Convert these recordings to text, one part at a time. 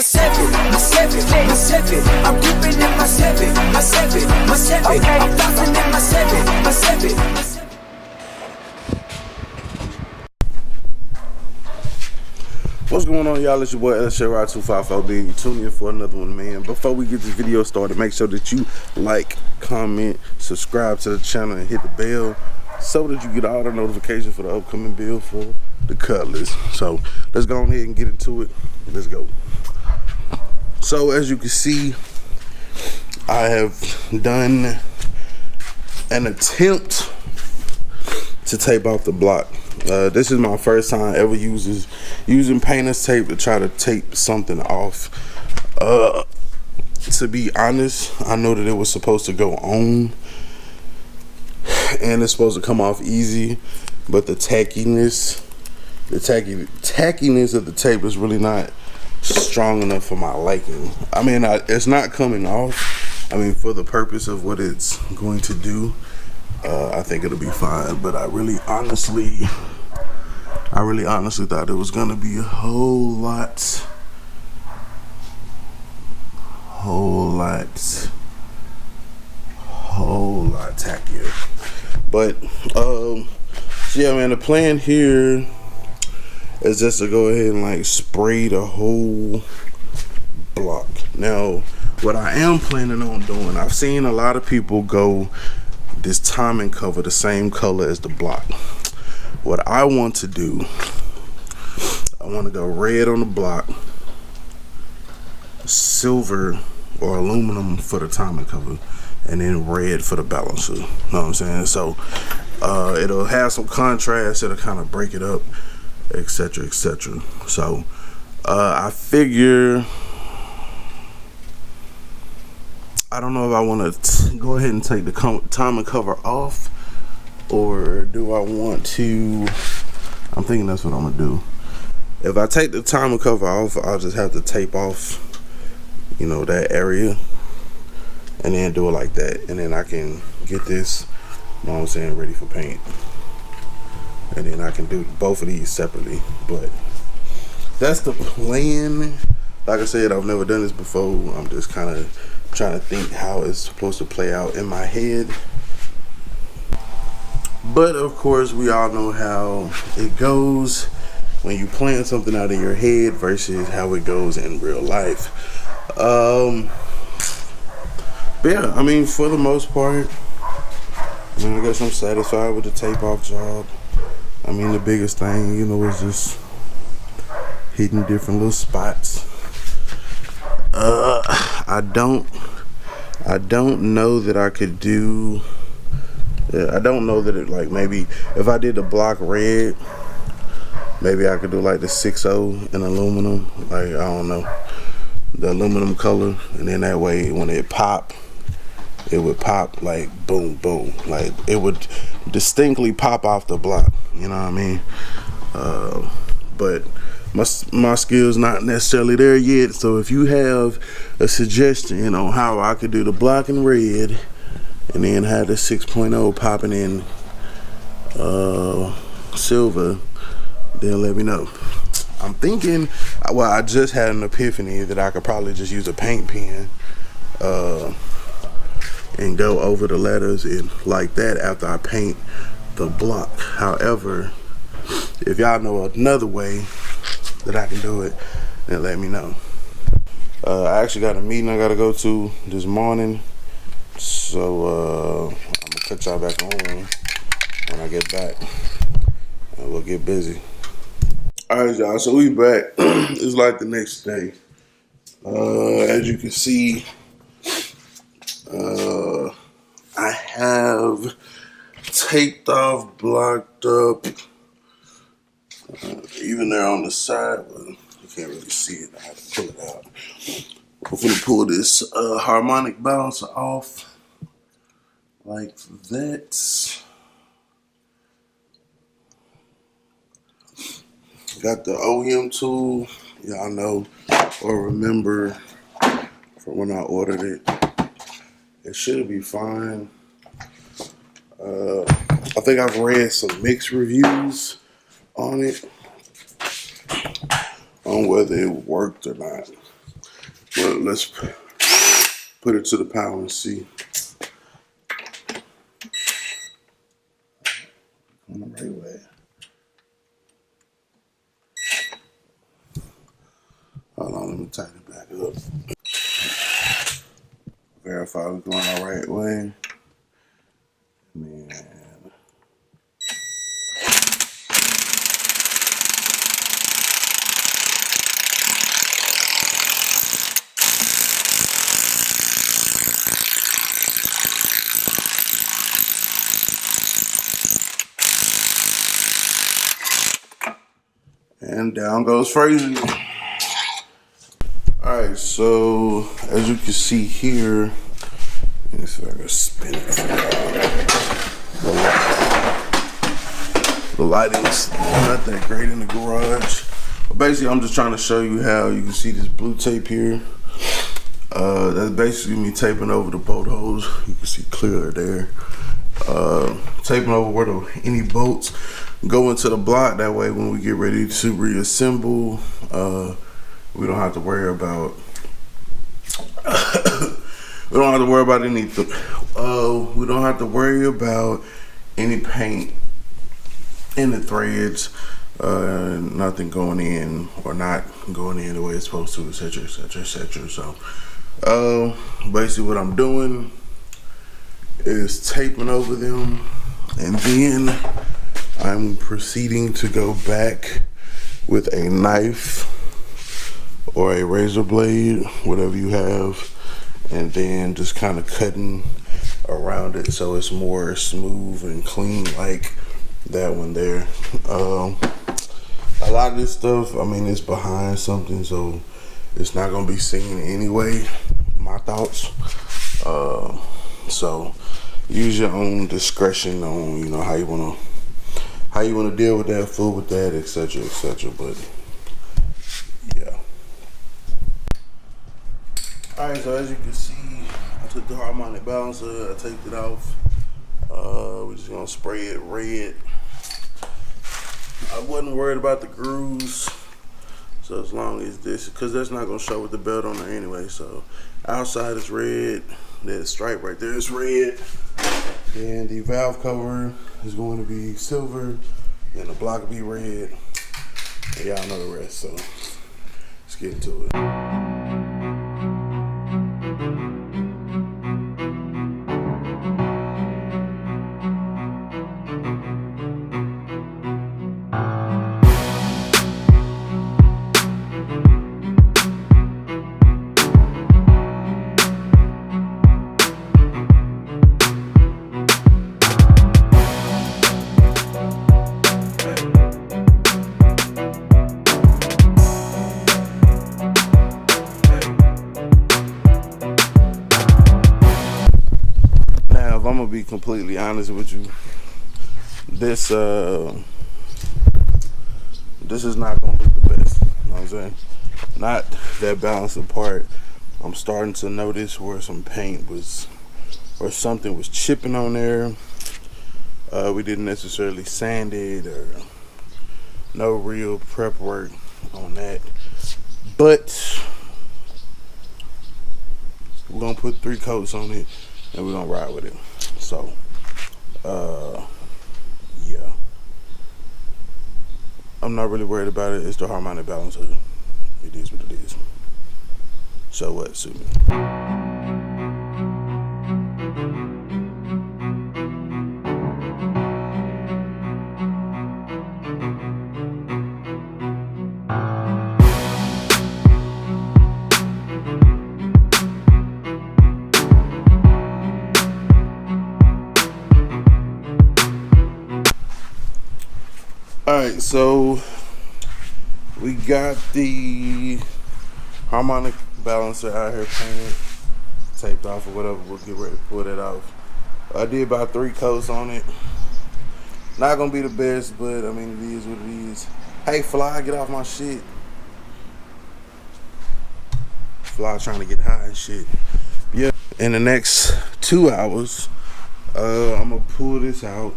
my seven, my seven, my seven. I'm dipping in my seven, my seven, my seven. Okay. I'm flossing in my seven, my seven, my seven. What's going on, y'all? It's your boy lschevyryder254 being you tune in for another one, man. Before we get this video started, make sure that you like, comment, subscribe to the channel, and hit the bell so that you get all the notifications for the upcoming build for the Cutlass. So let's go ahead and get into it. Let's go. So as you can see, I have done an attempt to tape off the block. This is my first time ever using painter's tape to try to tape something off. To be honest, I know that it was supposed to go on and it's supposed to come off easy, but the tackiness of the tape is really not strong enough for my liking. I mean, it's not coming off. I mean, for the purpose of what it's going to do, I think it'll be fine. But I really honestly thought it was gonna be a whole lot tackier. But yeah, man, the plan here is just to go ahead and like spray the whole block. Now, what I am planning on doing, I've seen a lot of people go this timing cover the same color as the block. What I want to do, I want to go red on the block, silver or aluminum for the timing cover, and then red for the balancer. You know what I'm saying? So it'll have some contrast, it'll kind of break it up, etc, etc. So I figure, I don't know if I want to go ahead and take the timing cover off, or do I want to, I'm thinking that's what I'm gonna do. If I take the timing cover off, I'll just have to tape off, you know, that area, and then do it like that, and then I can get this, you know what I'm saying, ready for paint. And then I can do both of these separately. But that's the plan. Like I said, I've never done this before. I'm just kind of trying to think how it's supposed to play out in my head. But of course, we all know how it goes when you plan something out in your head versus how it goes in real life. But yeah, I mean, for the most part, I mean, I guess I'm satisfied with the tape off job. I mean, the biggest thing, you know, is just hitting different little spots. I don't know that I could do. I don't know that it, like, maybe if I did the block red, maybe I could do like the 6.0 in aluminum, like, I don't know, the aluminum color, and then that way when it pop, it would pop like boom boom, like it would distinctly pop off the block, you know what I mean? But my skills not necessarily there yet, so if you have a suggestion on how I could do the block in red and then have the 6.0 popping in silver, then let me know. I'm thinking, well, I just had an epiphany that I could probably just use a paint pen and go over the letters and like that after I paint the block. However, if y'all know another way that I can do it, then let me know. I actually got a meeting I gotta go to this morning, so I'm gonna cut y'all back on when I get back, and we'll get busy. Alright, y'all, so we back. It's like the next day. As you can see, I have taped off, blocked up, even there on the side, but you can't really see it. I have to pull it out. I'm gonna pull this harmonic balancer off like that. Got the OEM tool, y'all know or remember from when I ordered it. It should be fine. I think I've read some mixed reviews on it, on whether it worked or not. Well, let's put it to the power and see. On the right way. Hold on, let me tighten it back up. Verify we're going the right way. Man. And down goes Frazy. Alright, so as you can see here, let me see if I can spin it. The lighting's not that great in the garage. But basically, I'm just trying to show you how you can see this blue tape here. That's basically me taping over the bolt holes. You can see clearly there. Taping over where any bolts go into the block. That way, when we get ready to reassemble, we don't have to worry about. We don't have to worry about any. We don't have to worry about any paint in the threads, nothing going in or not going in the way it's supposed to, etc., etc., etc. So, basically, what I'm doing is taping over them, and then I'm proceeding to go back with a knife or a razor blade, whatever you have, and then just kind of cutting around it so it's more smooth and clean like that one there. A lot of this stuff, I mean, it's behind something, so it's not gonna be seen anyway, my thoughts. So use your own discretion on, you know, how you wanna deal with that, fool with that, etc., etc. But yeah. Alright, so as you can see, I took the harmonic balancer, I taped it off. We're just gonna spray it red. I wasn't worried about the grooves, so as long as this, because that's not gonna show with the belt on there anyway. So outside is red, that stripe right there is red. Then the valve cover is going to be silver, and the block will be red. And y'all know the rest, so let's get into it. I'm gonna be completely honest with you. This is not gonna look the best. You know what I'm saying? Not that balancing part. I'm starting to notice where some paint was, or something was chipping on there. We didn't necessarily sand it, or no real prep work on that. But we're gonna put 3 coats on it, and we're gonna ride with it. So, yeah. I'm not really worried about it. It's the harmonic balancer. It is what it is. So what, sue me. Alright, so we got the harmonic balancer out here painted, taped off or whatever. We'll get ready to pull that off. I did about 3 coats on it. Not gonna be the best, but I mean, it is what it is. Hey, Fly, get off my shit. Fly trying to get high and shit. Yeah, in the next 2 hours, I'm gonna pull this out.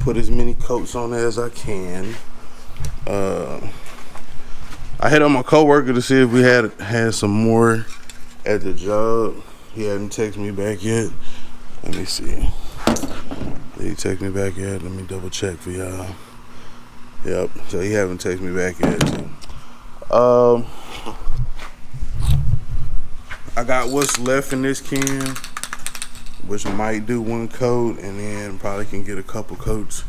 Put as many coats on there as I can. I hit on my coworker to see if we had some more at the job. He hadn't texted me back yet. Let me see. Did he text me back yet? Let me double check for y'all. Yep. So he haven't texted me back yet. So. I got what's left in this can, which might do 1 coat, and then probably can get a couple coats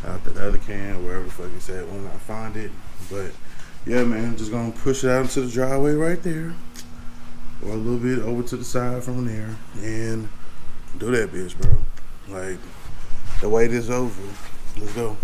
out the other can, wherever the fuck it's at when I find it. But yeah, man, just gonna push it out into the driveway right there, or a little bit over to the side from there, and do that bitch, bro. Like, the wait is over. Let's go.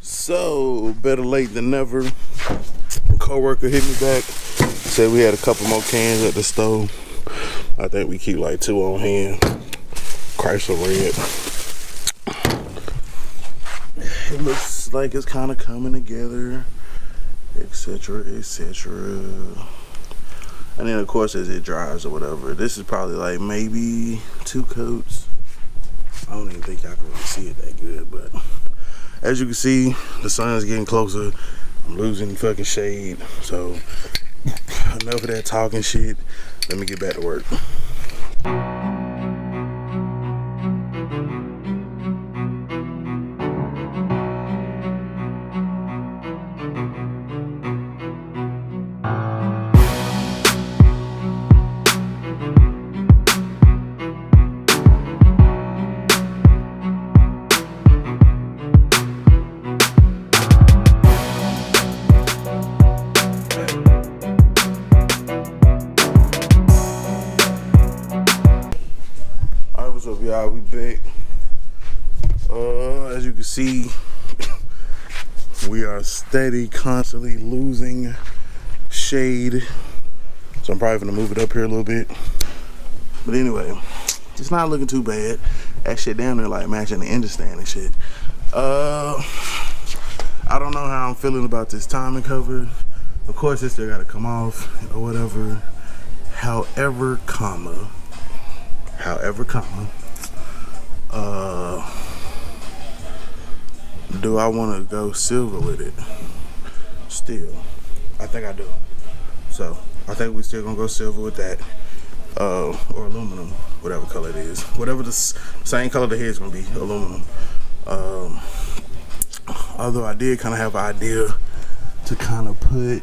So, better late than never. Coworker hit me back, said we had a couple more cans at the stove. I think we keep like 2 on hand. Chrysler red. It looks like it's kind of coming together, etc., etc. And then of course as it dries or whatever, this is probably like maybe 2 coats. I don't even think y'all can really see it that good, but as you can see, the sun's getting closer. I'm losing fucking shade. So enough of that talking shit. Let me get back to work. Y'all, we back. As you can see, we are steady, constantly losing shade. So I'm probably gonna move it up here a little bit. But anyway, it's not looking too bad. That shit down there like matching the understand and shit. I don't know how I'm feeling about this timing cover. Of course, it still gotta come off or whatever. However, comma. Do I want to go silver with it? Still, I think I do. So I think we still gonna go silver with that, or aluminum, whatever color it is, whatever the same color the head's gonna be, aluminum. Although I did kind of have an idea to kind of put,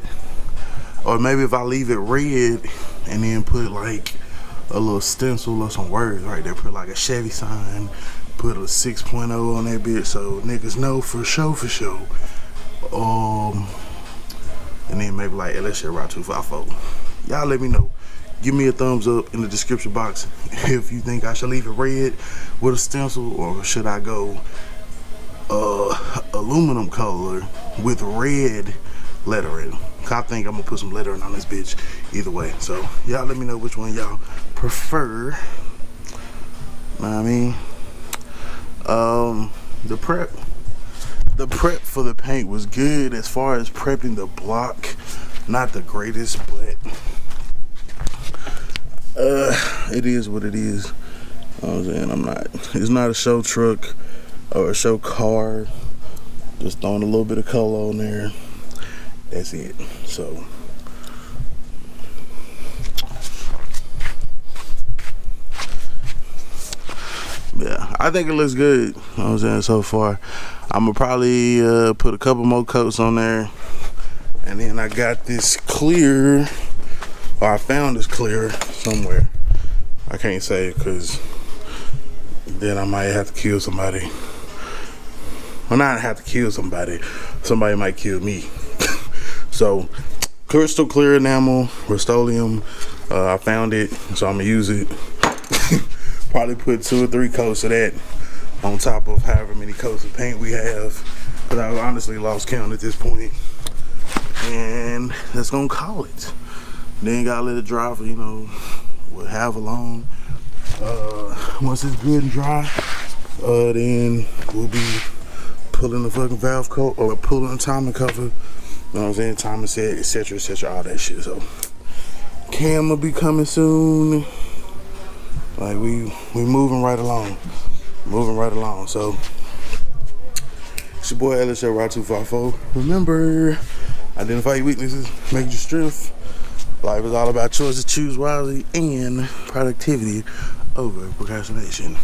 or maybe if I leave it red and then put like a little stencil or some words right there, put like a Chevy sign, put a 6.0 on that bitch so niggas know for sure. And then maybe like lschevyryder254. Y'all let me know. Give me a thumbs up in the description box if you think I should leave it red with a stencil, or should I go aluminum color with red lettering. I think I'm gonna put some lettering on this bitch either way. So y'all let me know which one y'all prefer. Know what I mean? The prep for the paint was good. As far as prepping the block, not the greatest, but it is what it is. You know what I'm saying? It's not a show truck or a show car. Just throwing a little bit of color on there. That's it. So yeah, I think it looks good. You know what I'm saying, so far. I'm gonna probably put a couple more coats on there, and then I got this clear, or I found this clear somewhere. I can't say it because then I might have to kill somebody. Well, not have to kill somebody. Somebody might kill me. So, crystal clear enamel, Rust-Oleum. I found it, so I'm gonna use it. Probably put 2 or 3 coats of that on top of however many coats of paint we have. But I honestly lost count at this point. And that's gonna call it. Then gotta let it dry for, you know, however long. Once it's good and dry, then we'll be pulling the fucking valve coat or pulling the timing cover. You know what I'm saying? Timing set, etc., all that shit. So cam will be coming soon. Like we moving right along. So it's your boy lschevyryder254. Remember, identify your weaknesses, make your strength. Life is all about choices. Choose wisely and productivity over procrastination.